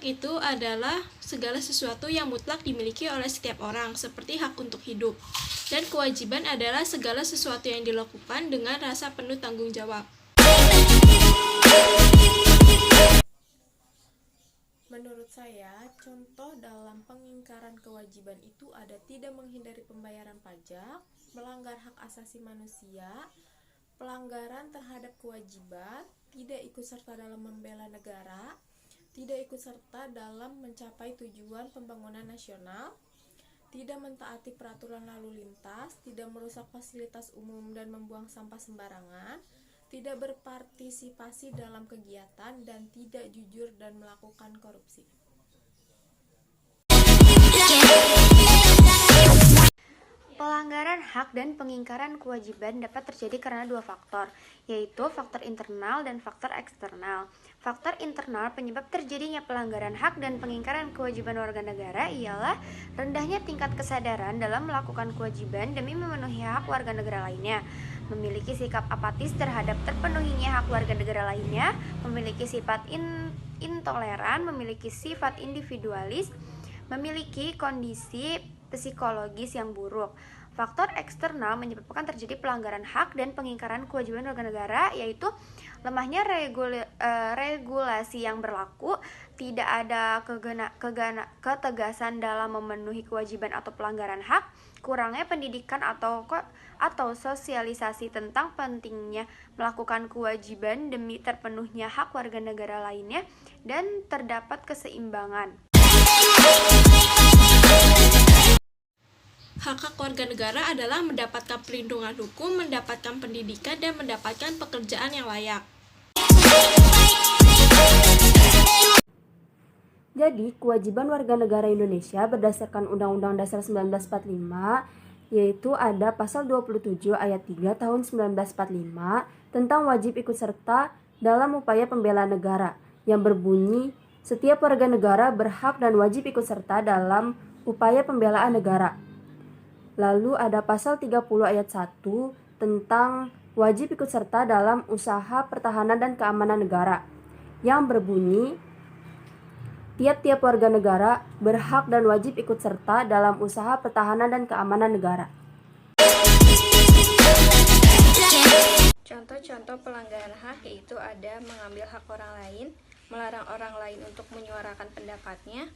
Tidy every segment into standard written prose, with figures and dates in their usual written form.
Hak itu adalah segala sesuatu yang mutlak dimiliki oleh setiap orang, seperti hak untuk hidup. Dan kewajiban adalah segala sesuatu yang dilakukan dengan rasa penuh tanggung jawab. Menurut saya, contoh dalam pengingkaran kewajiban itu ada tidak menghindari pembayaran pajak, melanggar hak asasi manusia, pelanggaran terhadap kewajiban, tidak ikut serta dalam membela negara, tidak ikut serta dalam mencapai tujuan pembangunan nasional, tidak mentaati peraturan lalu lintas, tidak merusak fasilitas umum dan membuang sampah sembarangan, tidak berpartisipasi dalam kegiatan, dan tidak jujur dan melakukan korupsi. Pelanggaran hak dan pengingkaran kewajiban dapat terjadi karena dua faktor, yaitu faktor internal dan faktor eksternal. Faktor internal penyebab terjadinya pelanggaran hak dan pengingkaran kewajiban warga negara ialah rendahnya tingkat kesadaran dalam melakukan kewajiban demi memenuhi hak warga negara lainnya, memiliki sikap apatis terhadap terpenuhinya hak warga negara lainnya, memiliki sifat intoleran, memiliki sifat individualis, memiliki kondisi psikologis yang buruk. Faktor eksternal menyebabkan terjadi pelanggaran hak dan pengingkaran kewajiban warga negara, yaitu lemahnya regulasi yang berlaku, tidak ada ketegasan dalam memenuhi kewajiban atau pelanggaran hak, kurangnya pendidikan atau sosialisasi tentang pentingnya melakukan kewajiban demi terpenuhnya hak warga negara lainnya, dan terdapat keseimbangan. Hak-hak warga negara adalah mendapatkan perlindungan hukum, mendapatkan pendidikan, dan mendapatkan pekerjaan yang layak. Jadi, kewajiban warga negara Indonesia berdasarkan Undang-Undang Dasar 1945, yaitu ada pasal 27 ayat 3 tahun 1945 tentang wajib ikut serta dalam upaya pembelaan negara, yang berbunyi, setiap warga negara berhak dan wajib ikut serta dalam upaya pembelaan negara. Lalu ada pasal 30 ayat 1 tentang wajib ikut serta dalam usaha pertahanan dan keamanan negara, yang berbunyi, tiap-tiap warga negara berhak dan wajib ikut serta dalam usaha pertahanan dan keamanan negara. Contoh-contoh pelanggaran hak yaitu ada mengambil hak orang lain, melarang orang lain untuk menyuarakan pendapatnya,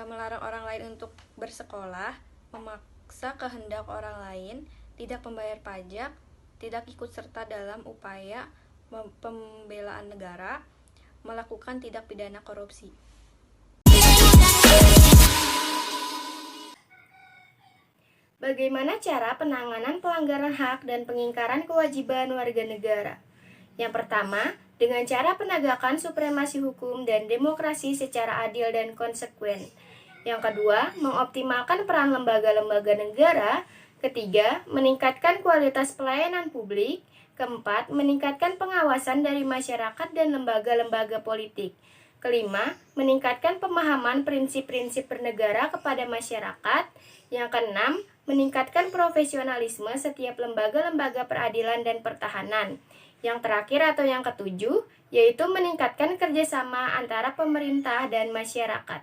melarang orang lain untuk bersekolah, memaksa kehendak orang lain, tidak membayar pajak, tidak ikut serta dalam upaya pembelaan negara, melakukan tindak pidana korupsi. Bagaimana cara penanganan pelanggaran hak dan pengingkaran kewajiban warga negara? Yang pertama, dengan cara penegakan supremasi hukum dan demokrasi secara adil dan konsekuen. Yang kedua, mengoptimalkan peran lembaga-lembaga negara. Ketiga, meningkatkan kualitas pelayanan publik. Keempat, meningkatkan pengawasan dari masyarakat dan lembaga-lembaga politik. Kelima, meningkatkan pemahaman prinsip-prinsip bernegara kepada masyarakat. Yang keenam, meningkatkan profesionalisme setiap lembaga-lembaga peradilan dan pertahanan. Yang terakhir atau yang ketujuh, yaitu meningkatkan kerjasama antara pemerintah dan masyarakat.